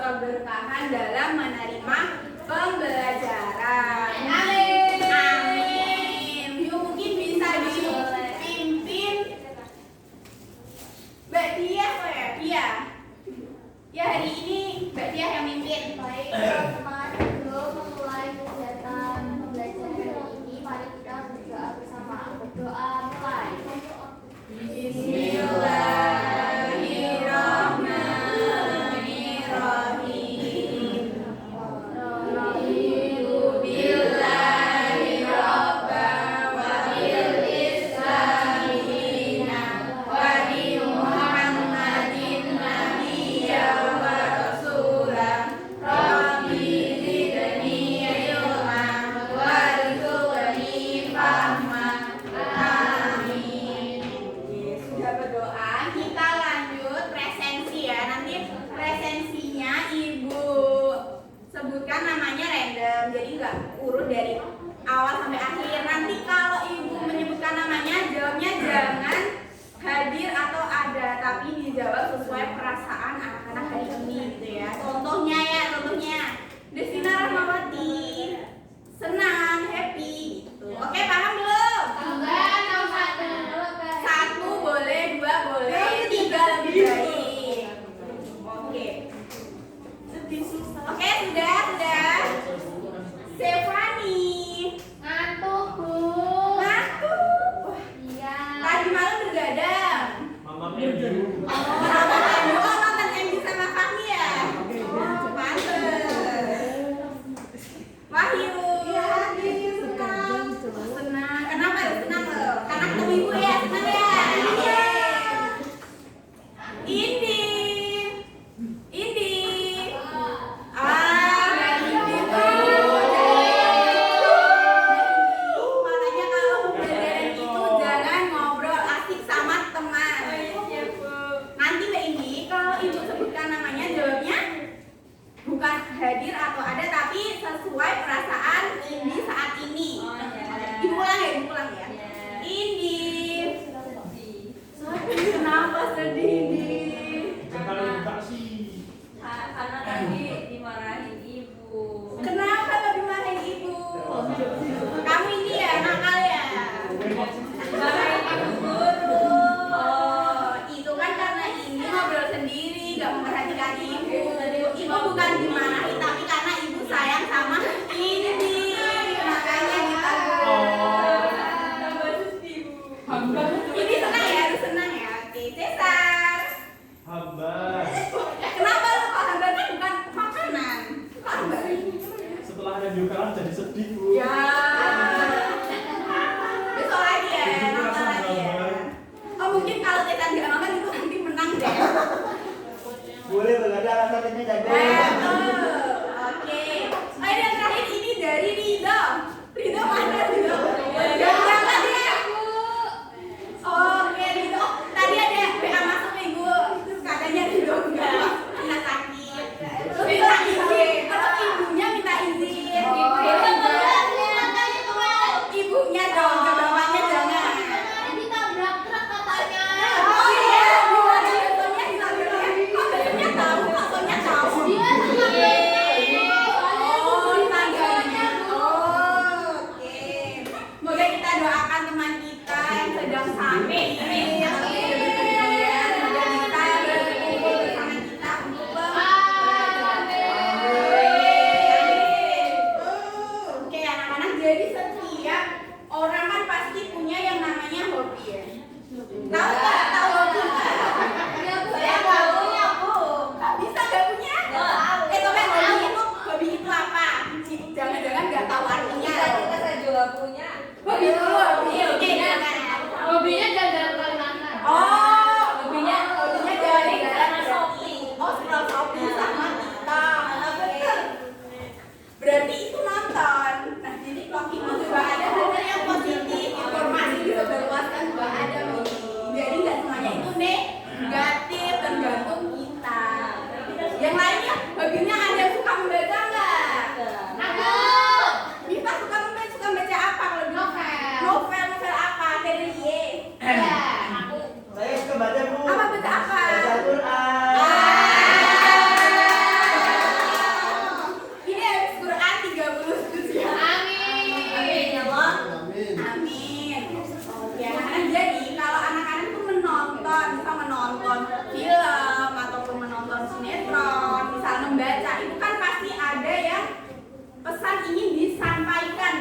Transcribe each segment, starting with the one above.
keberkahan dalam menerima pembelajaran. Amin. Amin. Yuk, mungkin bisa dipimpin Mbak Dia kok ya? Dia. Ya, hari ini Mbak Dia yang mimpin. Baik, teman-teman, sebelum memulai kegiatan pembelajaran ini, mari kita berdoa bersama. Berdoa mulai. Bismillahirrahmanirrahim. Raditu billahi rabban wa bil islami dinan wa bi Muhammadin nabiyyan wa rasulan. Rabbi zidni ilman warzuqni fahman. Amin. Sudah berdoa, kita lanjut presensi ya. Nanti presensinya Ibu sebutkan namanya random, jadi nggak urut dari awal sampai akhir. Nanti kalau Ibu menyebutkan namanya, jawabnya jangan hadir atau ada, tapi dijawab sesuai perasaan anak-anak hari ini gitu ya. Contohnya Destina Rahmawati, senang, happy gitu. Oke, paham belum? Satu boleh, dua boleh, tiga lebih baik. Oke. Oke, sudah. Stefani. Ngantuk, Bu. Ngantuk. Wah, Iya. tadi malam begadang. Mama MU. Nonton MD sama Fahmi ya? Oh, pantes. Wahyu. Senang. Kenapa ya senang loh? Karena ketemu ibu ya, senang ya? Iya. Indi. Makanya kalau pembelajaran itu jangan ngobrol asik sama teman. Nanti Mbak Indi, kalau Ibu sebutkan namanya, jawabnya bukan hadir atau ada, tapi sesuai perasaan Indi saat ini. Ibu ulang ya. Indi. Kenapa sedih, Indi? Bentar sih. Karena tadi dimarahin ibu. Kenapa lo dimarahin Ibu? Kamu ini ya nakal ya? Dimarahin ibu guru. Oh, itu kan karena ini ngobrol sendiri, gak memperhatikan Ibu. Ibu bukan dimarahin, tapi karena Ibu sayang sama ini. Makanya ditegur. Ini senang ya, harus senang ya. Oke, Cesar. Hamba. Kenapa lo kok hambarnya bukan makanan? Hambar. Setelah MU kalah jadi sedih, Bu. Ya. Besok lagi ya, nonton lagi ya. Oh, mungkin kalau Cesar nggak nonton itu nanti menang deh. Boleh begadang asal ini jago. Oke. Oh, yang terakhir ini dari Ridho. Ridho mana Ridho? Yang berangkat ya? Oke, Ridho. Tadi ada PA masuk Ibu. Terus katanya Ridho enggak sakit. Terus minta izin. Kalau ibunya minta izin. Ibunya dong, ke bapaknya jangan. Ditabrak truk katanya. Oh iya, gimana Sonya ditabraknya? Kok Sonya tahu? Kok Sonya tahu? Dia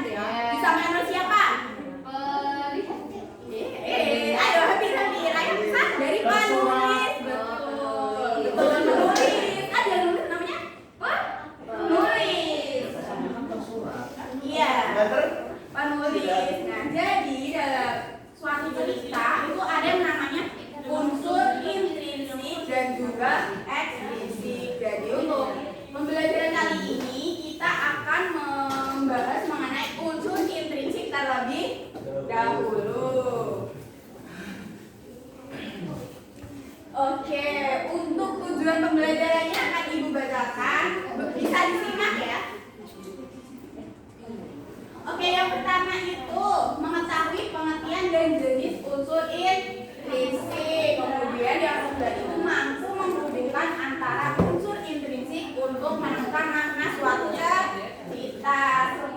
gitu ya. Disampaikan oleh siapa? Ayo hampir. Ayo bisa dari penulis. Betul. Penulis. Ada yang nulis namanya? Penulis. Iya. Penulis. Nah, jadi dalam suatu cerita itu ada yang namanya unsur intrinsik dan juga ekstrinsik. Jadi untuk pembelajaran kali ini kita akan membahas mengenai unsur intrinsik terlebih dahulu. Oke, untuk tujuan pembelajarannya akan Ibu bacakan. Bisa disimak ya. Oke, yang pertama itu mengetahui pengertian dan jenis unsur intrinsik. Kemudian yang kedua itu mampu menghubungkan antara unsur intrinsik untuk menemukan makna suatu cerita.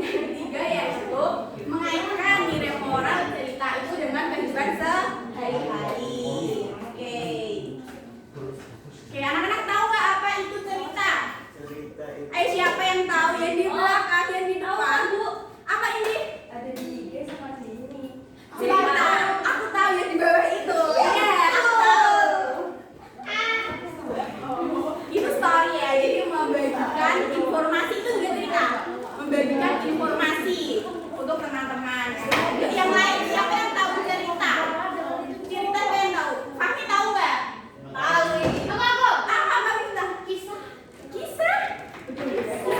Yang ketiga yaitu mengaitkan nilai moral cerita itu dengan kehidupan sehari-hari. Oke, anak-anak tahu nggak apa itu cerita? Ayo siapa yang tahu? Yang di belakang, yang di depan. Apa ini? Ada di IG sama di ini. Aku tahu yang di bawah itu. Iya, aku tahu. Itu story ya. Jadi membagikan informasi itu juga cerita. Membagikan informasi untuk teman-teman. Jadi yang lain siapa yang tahu cerita? Cerita siapa yang tahu? Kami tahu nggak? Tahu. Aku. Apa kita? Kisah. Kisah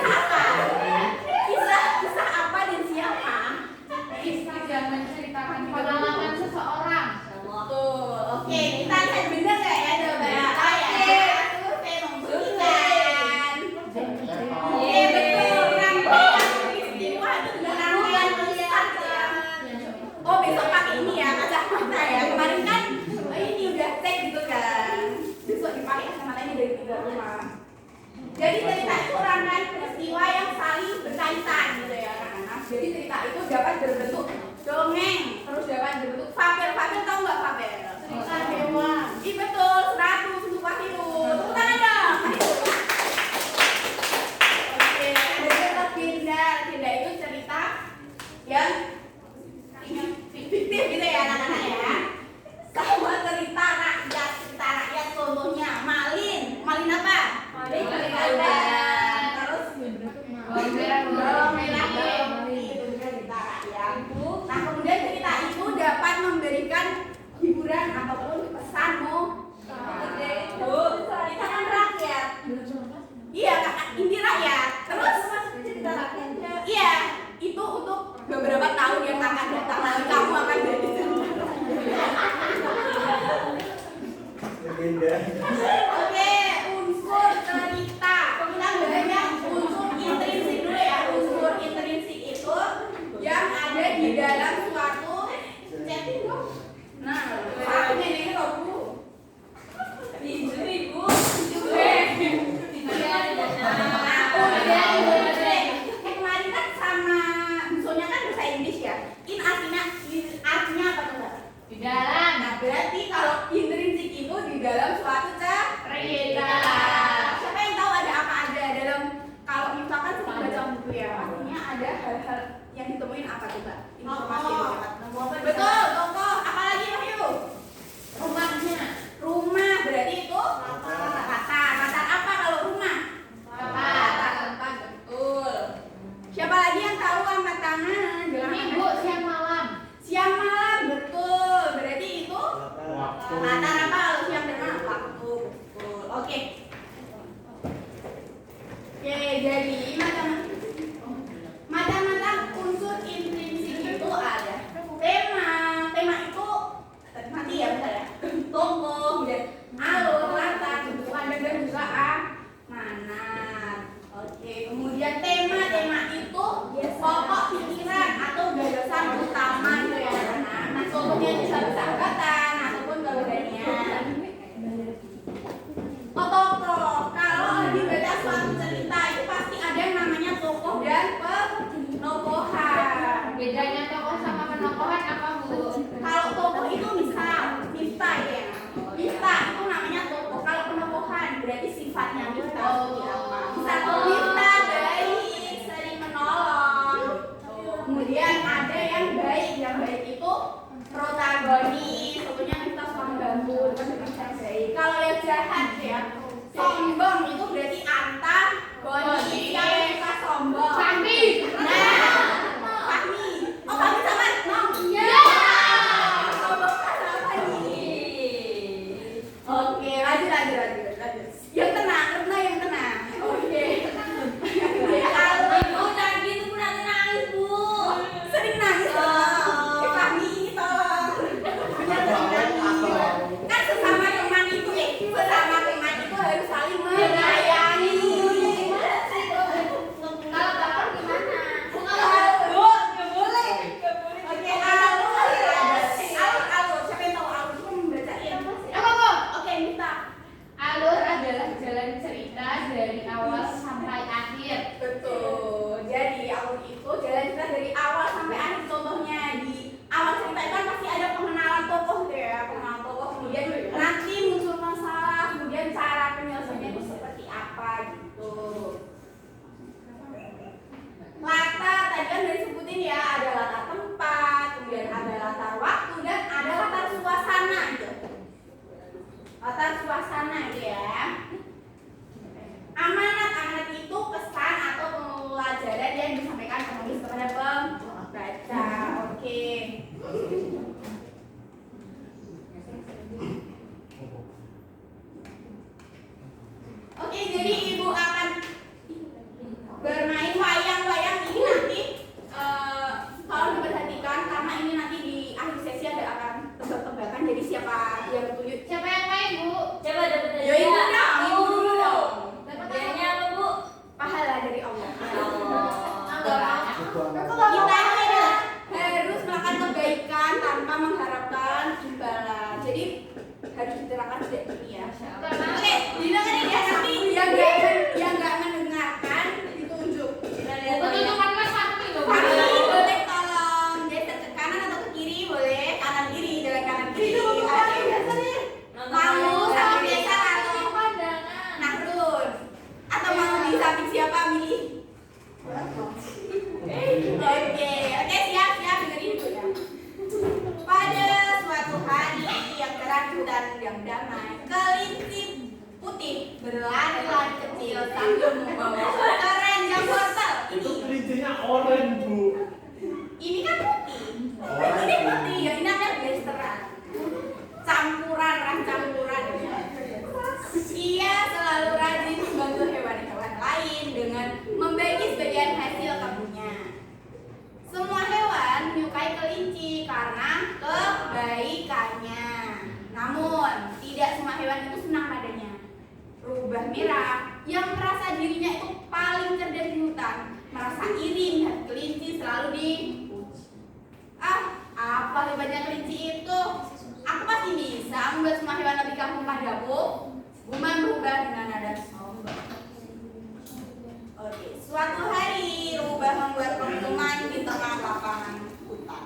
apa? Kisah apa dan siapa? Kisah yang menceritakan pengalaman seseorang. Betul. Oke, kita cek bener nggak ya coba? Oke. Survei membuktikan. Iya betul. Rangkaian peristiwa itu juga rangkaian tulisan ya. Oh besok pakai ini ya kacamata ya. Kemarin kan ini udah cek gitu kan. Besok dipakai kacamatanya dari 3 rumah. Jadi cerita itu rangkaian peristiwa yang saling berkaitan gitu ya anak-anak. Jadi cerita itu dapat berbentuk dongeng, terus dapat berbentuk fabel. Fabel tahu nggak fabel? Cerita hewan. Iya betul, 100 untuk Wahyu. Tepuk tangan dong. Oke, ada juga legenda. Legenda itu cerita yang fiktif gitu ya anak-anak ya. Sama cerita rakyat contohnya Malin. Malin apa? Malin terus bawang merah itu juga cerita rakyat. Nah kemudian cerita itu dapat memberikan hiburan ataupun pesan kita kan rakyat. Iya kakak inti rakyat. Terus cerita rakyatnya. Iya itu untuk beberapa tahun yang akan datang lagi kamu akan jadi Oke, unsur cerita. Kita belajar unsur intrinsik dulu ya. Unsur intrinsik itu yang ada di dalam suatu setting dong. Nah, satunya ini loh Bu. Ibu. Kemarin kan sama busonya kan bahasa Inggris ya. Artinya apa tuh Mbak? Di dalam. Nah berarti kalau intrinsik itu di dalam suatu cerita. Siapa yang tahu ada apa aja dalam kalau misalkan sering baca buku ya, artinya ada hal-hal yang ditemuin apa tuh Mbak? Informasi yang dapat. Betul, tokoh. Apalagi Wahyu? Rumahnya. Rumah berarti itu latar. Latar apa kalau rumah? Latar tempat. Betul. Siapa lagi yang tahu angkat tangan? Ini Bu, siang malam. Siang malam betul. Berarti itu Waktu. latar apa kalau siang dan malam? Waktu. Betul. Oke. Oke, jadi macam-macam unsur intrinsik itu ada. Tema itu nanti ya bentar ya. Tokoh, kemudian alur, latar, kebutuhan dan juga amanat. Oke, kemudian tema itu pokok pikiran atau gagasan utama gitu ya anak-anak. Nah, contohnya bisa persahabatan ataupun keberanian. Tokoh, kalau dibaca suatu cerita itu pasti ada yang namanya tokoh dan penokohan. Bedanya tokoh sama penokohan apa Bu? Kalau tokoh itu misal Miftah ya. Miftah itu namanya tokoh. Kalau penokohan berarti sifatnya Miftah seperti apa? Misal Miftah baik, sering menolong. pelaksana ya. Amanat itu pesan atau pelajaran yang disampaikan penulis kepada pembaca. Oke. Oke, jadi ibu akan bermain wayang-wayang ini nanti kalau diperhatikan karena ini nanti di akhir sesi ada akan tebak-tebakan. Jadi siapa yang bertunjuk? Siapa yang main, Bu? Coba dapat Ya ibu dong, ibu dulu dong. Dapat Hadiahnya apa, Bu? Pahala dari Allah. Kita Kita ini harus melakukan kebaikan tanpa mengharapkan imbalan. Jadi harus diterapkan sejak dini ya. Oke, didengarin ya nanti yang nggak mendengarkan ditunjuk. tunjukkan Mas satu itu. Kami boleh tolong geser ke kanan atau ke kiri, boleh kanan kiri, jangan kanan kiri. Mau sama geser atau Nahrul atau mau di samping siapa milih? Oke, siap dengerin dulu ya. Pada suatu hari yang cerah dan yang damai, kelinci putih berlari-lari kecil sambil membawa keranjang wortel. Itu kelincinya orange, Bu. Ini kan putih. Ini putih ya, ini namanya blasteran. Campuran. Ia selalu rajin membantu hewan-hewan lain dengan membagi sebagian hasil kebunnya. Semua hewan menyukai kelinci karena kebaikannya. Namun, tidak semua hewan itu senang padanya. Rubah merah yang merasa dirinya itu paling cerdas di hutan, merasa iri melihat kelinci selalu dipuji. Apa hebatnya kelinci itu? Aku pasti bisa membuat semua hewan lebih kampung padaku. Gumam berubah dengan nada sombong. Oke, suatu hari Rubah membuat pengumuman di tengah lapangan hutan.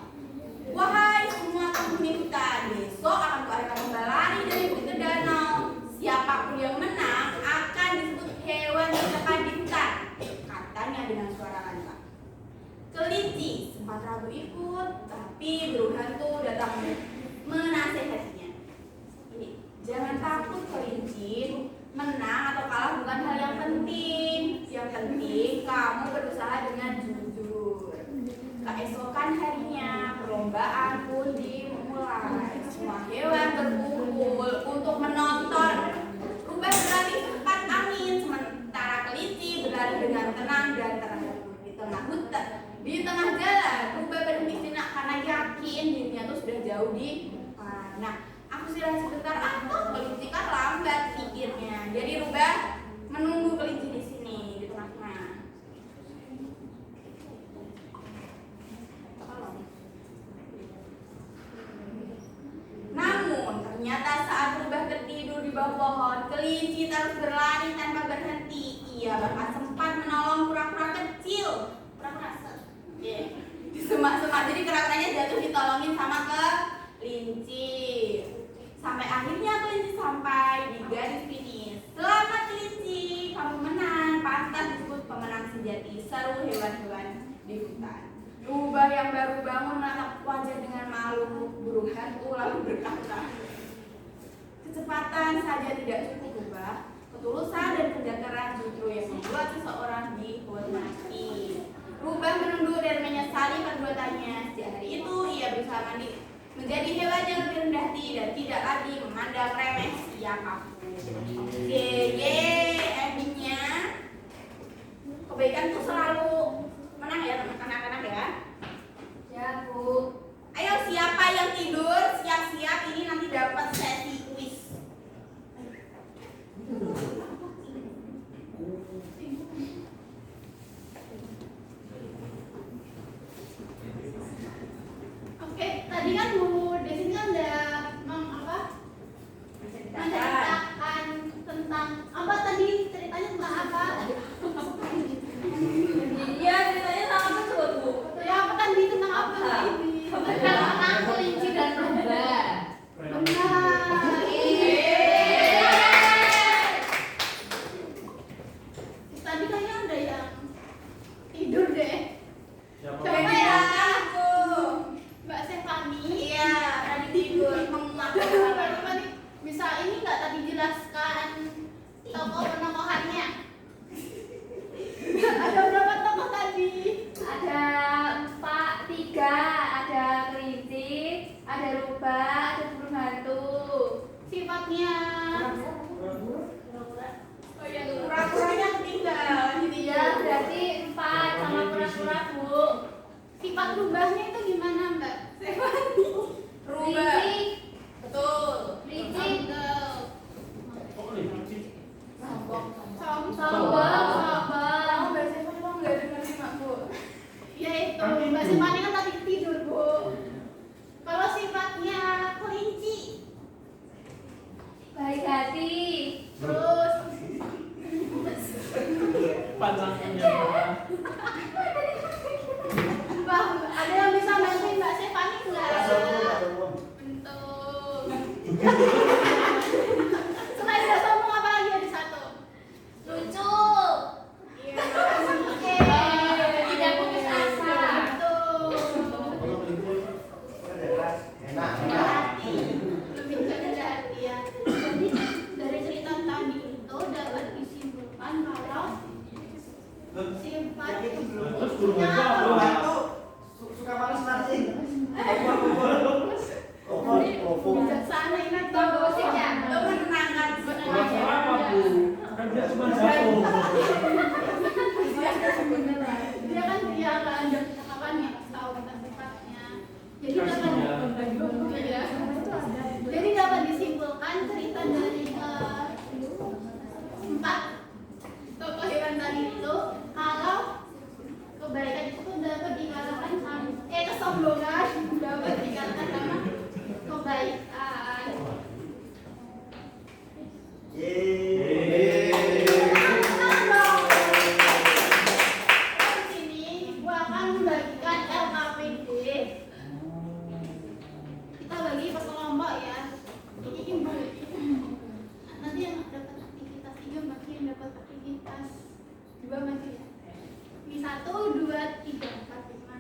Wahai semua penghuni hutan, besok akan kuadakan lomba lari dari bukit ke danau. Siapapun yang menang akan disebut hewan terdekat di hutan, katanya dengan suara lantang. Kelinci sempat ragu ikut, tapi burung hantu datang menasehatinya. Jangan takut kelinci, menang atau kalah bukan hal yang penting. Yang penting kamu berusaha dengan jujur. Keesokan harinya perlombaan pun dimulai. Semua hewan berkumpul untuk menonton. Rubah berlari cepat angin, sementara kelinci berlari dengan tenang dan teratur di tengah hutan. Di tengah jalan, Rubah berhenti sejenak karena yakin dirinya tuh sudah jauh di mana. Aku istirahat sebentar, kelinci kan lambat pikirnya. Jadi Rubah menunggu kelinci di sini di tengah-tengah. Namun ternyata saat Rubah tertidur di bawah pohon, kelinci terus berlari tanpa berhenti. Ia bahkan sempat menolong kura-kura kecil. Di semak-semak, jadi kura-kuranya jatuh ditolongin sama kelinci. Sampai akhirnya kelinci sampai di garis finish. Selamat kelinci, kamu menang. Pantas disebut pemenang sejati, seru hewan-hewan di hutan. Rubah yang baru bangun menatap wajah dengan malu. Burung hantu lalu berkata, kecepatan saja tidak cukup Rubah. Ketulusan dan kerja keras justru yang membuat seseorang dihormati. Rubah menunduk dan menyesali perbuatannya. Sejak hari itu ia berusaha menjadi hewan yang lebih rendah hati dan tidak lagi memandang remeh siapapun. Endingnya kebaikan itu selalu menang ya anak-anak ya. Ya, Bu. Ayo siapa yang tidur siap-siap, ini nanti dapat sesi kuis. Oke, tadi kan Bu Desin kan udah menceritakan tentang apa tadi, ceritanya tentang apa? Iya, ceritanya sama apa coba, Bu? Ya apa tadi tentang apa ini? Tentang kelinci dan Rubah. Benar. Bang, ada yang bisa bantuin Mbak Stefani nggak? Sombong. Bentuk. Selain udah sombong apa lagi ada satu? Lucu. Iya. Oke. Tidak putus asa. Betul. Enak. Hati. Lebih ke rendah hati ya. Jadi dari cerita tadi itu dapat disimpulkan kalau sifat Terus guru baca apa? Bantu. Suka malas-malasin. bijaksana ingat dong gosip ya. Lo menenangkan Kurang apa bu? Kan dia cuma jatuh. Dia kan dia kan apa nih tahu tentang sifatnya. Jadi Kasihan. jadi dapat disimpulkan cerita dari empat tokoh hewan tadi itu kalau kebaikan itu dapat dikalahkan sama kesombongan dapat dikalahkan sama kebaikan. Di sini gua akan membagikan LKPD. Kita bagi per kelompok ya. Ini nanti yang dapat aktivitas 3 bagi yang dapat aktivitas 2 bagi ya. Ini 1, 2, 3, 4, 5.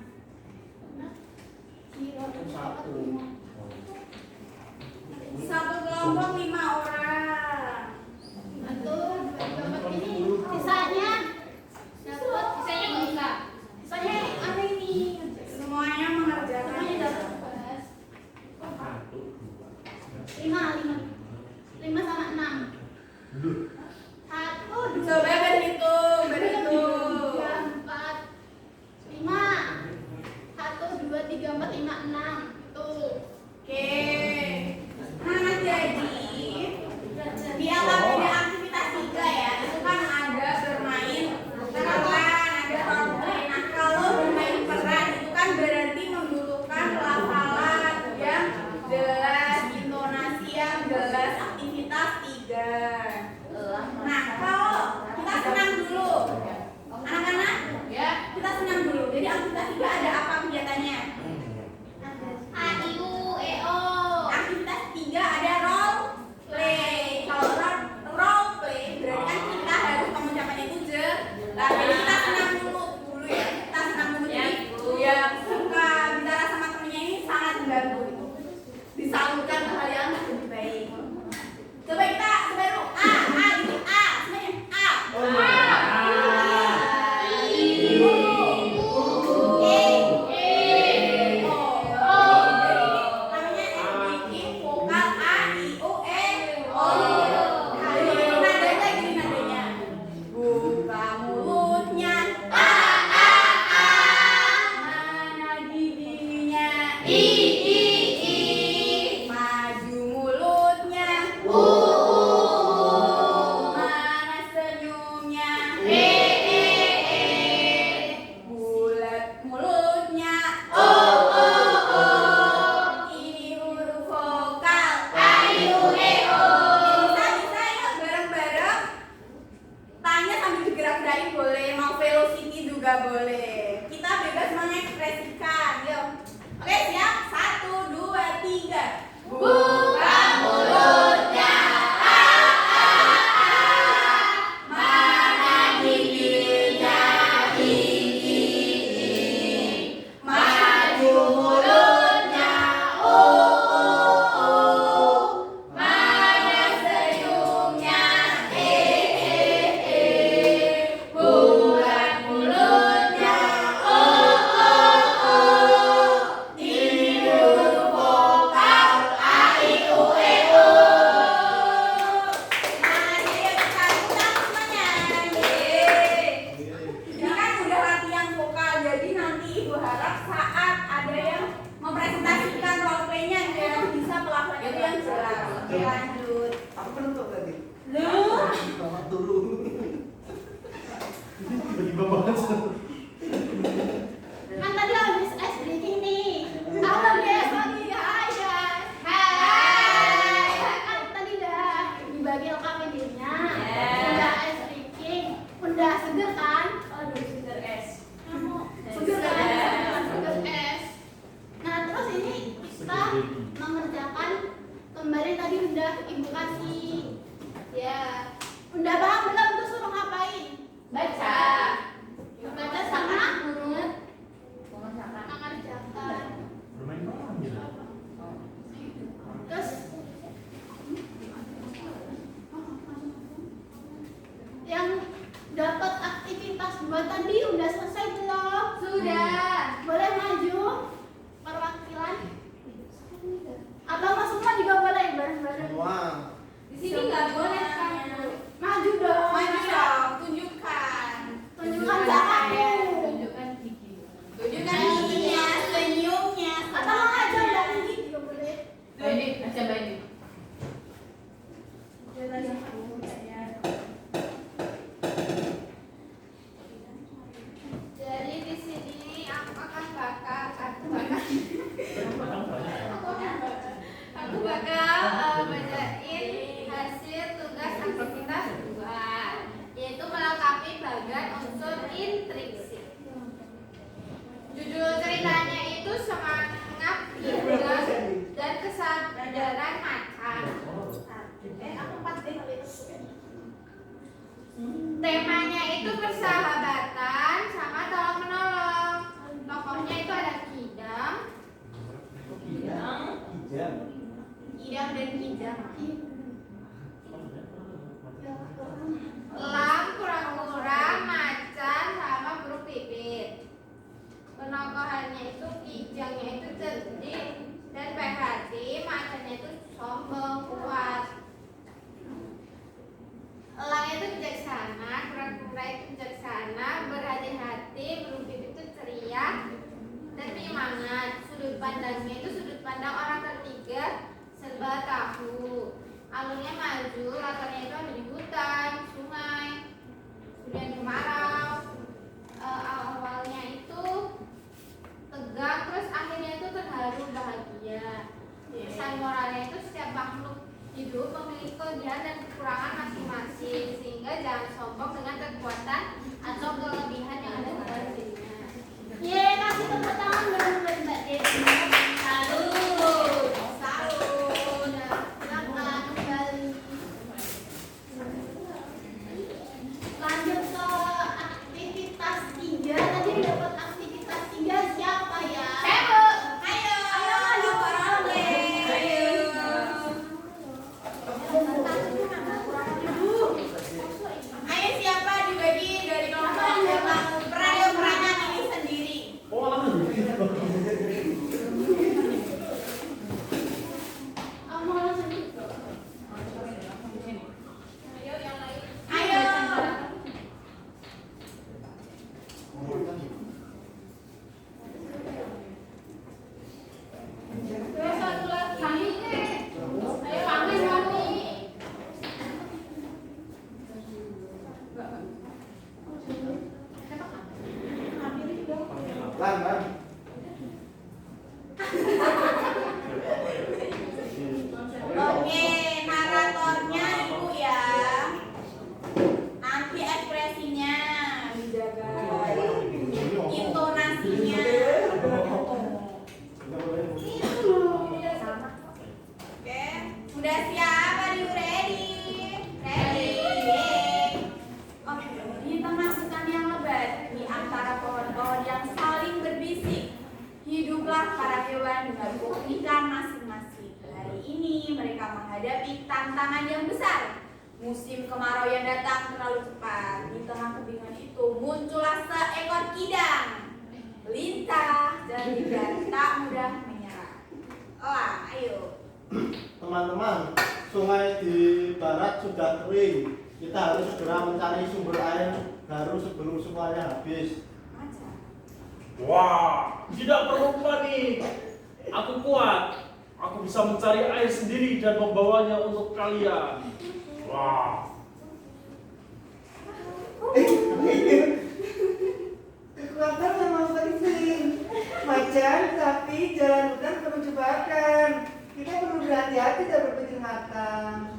Nah, 0, 1, 5. satu kelompok 5 orang. 1, 2, 3, 4 ini sisanya dapat sisanya enggak. Sisanya apa ini? Semuanya mengerjakan. Semuanya dapat tugas. 5 sama 6. 1, 2, Coba berhitung, 3, 4, 5. 1, 2, 3, 4, 5, 6. Tuh. Oke. Nah, jadi di LKPD aktivitas 3 ya, itu kan ada bermain peran, ada role play. Nah, kalau bermain peran itu kan berarti membutuhkan pelafalan yang jelas, intonasi yang jelas, aktivitas 3. Nah, kalau kita senam dulu, anak-anak, ya kita senam dulu. Jadi aktivitas 3 ada apa kegiatannya? A, I, U, E, O. Aktivitas 3 ada role play. Kalau role play berarti kan kita harus pengucapannya itu jelas. Jadi kita senam dulu ya. Kita senam dulu ya. Suka bicara sama temennya ini sangat membantu. Disalurkan ke hal yang lebih baik. Coba kita sebaru A gitu. A semuanya A. Boleh. Kita bebas mengekspresikan. Yuk. Oke, siap? 1, 2, 3. Buka mulutnya. Mana giginya? Maju mulutnya. Mana senyumnya? Bulat mulutnya. Lanjut. Aku penentu tadi. Lu Banget dulu. Tiba-tiba banget. Kan tadi habis ice breaking nih. Halo guys, lagi hai guys. Hai. Kan tadi udah dibagi LKPD-nya. Udah ice breaking. Udah seger kan? udah selesai belum? Sudah. Boleh maju perwakilan? Atau mas semua juga boleh bareng-bareng? Semua. Di sini nggak boleh kan? Maju dong. Maju dong, tunjukkan. Tunjukkan jalanmu. Tunjukkan gigi. Tunjukkan giginya, senyumnya. Atau mau aja mbak gigi juga boleh. Ini aja baju. Jadi di sini aku bakal bacain hasil tugas aktivitas 2, yaitu melengkapi bagian unsur intrinsik. Judul ceritanya itu semangat hidup dan kesadaran macan. Aku 4D. Temanya itu persahabatan sama tolong menolong. Tokohnya itu ada Kidam, Kijang. dan Kidam. Elang, kura-kura, macan, sama burung pipit. Penokohannya itu Kijangnya itu cerdik dan baik hati, macannya itu sombong, kuat. Elang itu bijaksana, kura-kura itu bijaksana, berhati-hati, burung pipit itu ceria dan penyemangat. Sudut pandangnya itu sudut pandang orang ketiga serba tahu. Alurnya maju, latarnya itu ada di hutan, sungai, kemudian kemarau. Awalnya itu tegang, terus akhirnya itu terharu bahagia. Pesan moralnya itu setiap makhluk hidup memiliki kelebihan dan kekurangan masing-masing, sehingga jangan sombong dengan kekuatan atau kelebihan yang ada pada dirinya. Yeay, kasih tepuk tangan buat Mbak Devi. Salut. Salut. Silakan kembali. Lanjut ke aktivitas 3. Tadi dapat aktivitas 3 siapa ya? Saya, Bu. Ayo, maju Parole. Ayo siapa dibagi dari kelompok yang peranan ini sendiri. Kamu langsung gitu. Ayo. Terus satu lagi. Ayo kami Moni. Lan. Oke, naratornya ibu ya. Nanti ekspresinya dijaga. Intonasinya. Oke, udah siap? Are you ready? Ready. Oke, di tengah hutan yang lebat, di antara pohon-pohon yang saling berbisik, hiduplah para hewan dengan keunikan masing-masing. Hari ini mereka menghadapi tantangan yang besar. Musim kemarau yang datang terlalu cepat. Di tengah kebingungan itu muncullah seekor kidang. Lintah dan tak mudah menyerah. Elang, ayo. Teman-teman, sungai di barat sudah kering. Kita harus segera mencari sumber air baru sebelum semuanya habis. Macan. Wah, tidak perlu panik. Aku kuat. Aku bisa mencari air sendiri dan membawanya untuk kalian. Wah, Kekuatan memang penting. Macan, sapi, jalan hutan penuh jebakan. Kita perlu berhati-hati dan berpikir matang.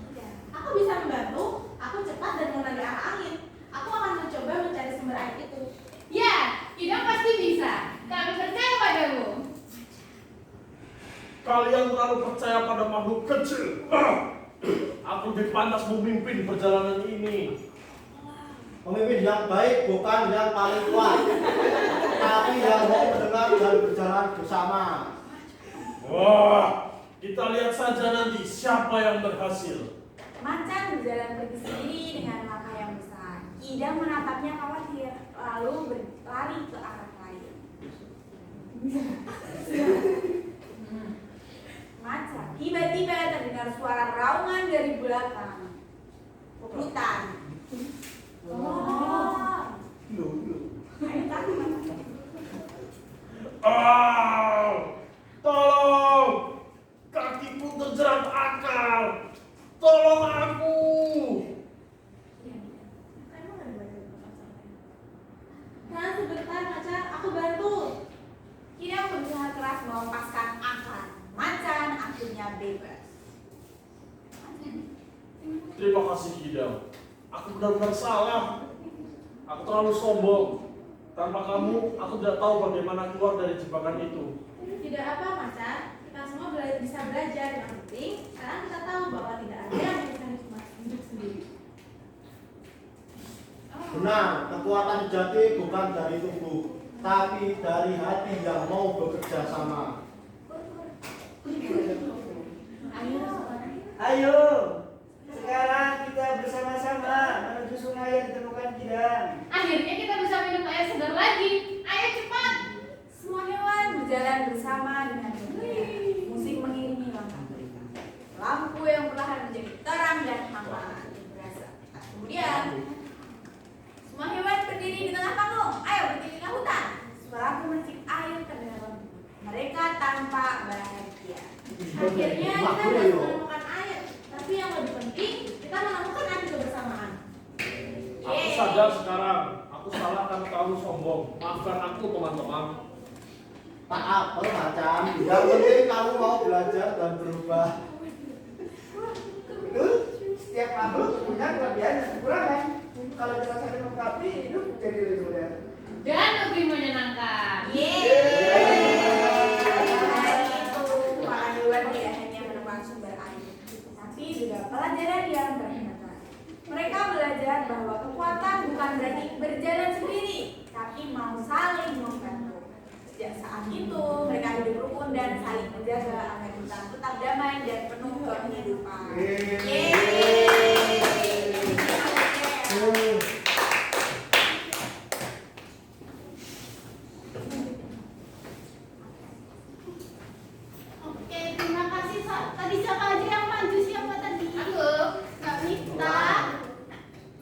Aku bisa membantu. Aku cepat dan mengenali arah angin. Aku akan mencoba mencari sumber air itu. Ya, Kidam pasti bisa. Kami percaya padamu. kalian terlalu percaya pada makhluk kecil. Aku lebih pantas memimpin perjalanan ini. Pemimpin yang baik bukan yang paling kuat, tapi yang mau mendengar dan berjalan bersama. Wah, kita lihat saja nanti siapa yang berhasil. Macan berjalan pergi sendiri dengan langkah yang besar. Kidam menatapnya khawatir. lalu berlari ke arah lain. Macan. Tiba-tiba terdengar suara raungan dari belakang hutan. Oh. Ayo tahan. Tolong! Kakiku terjerat akar. Tolong aku! Nah, sebentar macan, aku bantu. Hidang berusaha keras melepaskan akar. Macan akhirnya bebas. Terima kasih Hidang. Aku benar-benar salah. Aku terlalu sombong. Tanpa kamu, aku tidak tahu bagaimana keluar dari jebakan itu. Tidak apa macan, kita semua bisa belajar. Yang penting, sekarang kita tahu bahwa tidak ada yang bisa hidup sendiri. Benar, kekuatan sejati bukan dari tubuh, tapi dari hati yang mau bekerja sama. Ayo, sekarang kita bersama-sama menuju sungai yang ditemukan Hidang. Akhirnya kita bisa minum air segar lagi. Ayo cepat. Semua hewan berjalan bersama dengan gembira. Musik mengiringi langkah mereka. Lampu yang perlahan menjadi terang dan hampa berasa. Kemudian semua hewan berdiri di tengah panggung. Ayo berdiri di hutan. Suara pemercik air terdengar. Mereka tampak bahagia. Akhirnya kita bisa menemukan air. Tapi yang lebih penting, kita menemukan air kebersamaan. Aku sadar sekarang. Aku salah karena terlalu sombong. Maafkan aku teman-teman. Tak apa macan, yang penting kamu mau belajar dan berubah. Itu setiap makhluk punya kelebihan dan kekurangan. Kalau kita saling melengkapi, hidup jadi lebih mudah. Dan lebih menyenangkan. Hari itu para hewan tidak hanya menemukan sumber air, tapi juga pelajaran yang berharga. Mereka belajar bahwa kekuatan bukan berarti berjalan sendiri, tapi mau saling membantu. Sejak saat itu, mereka hidup rukun dan saling menjaga agar hutan tetap damai dan penuh kehidupan. Oke, terima kasih. Tadi siapa aja yang maju? Siapa tadi? Aku. Mbak Mita.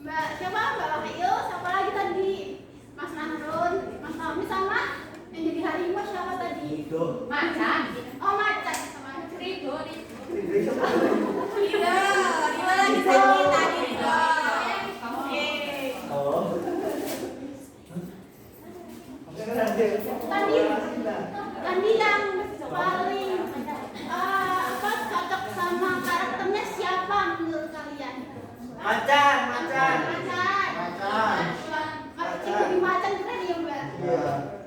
Mbak siapa? Mbak Wahyu. Siapa lagi tadi? Mas Nahrul, Mas Tommy sama yang jadi harimau siapa tadi? Itu. Macan. Oh macan sama Rido. Ridho lagi sakit tadi Ridho. Oke. Oh. Tadi yang paling cocok sama karakternya siapa menurut kalian? Macan, macan. Macan. Macan. Macan. Jadi macan keren ya Mbak. Iya.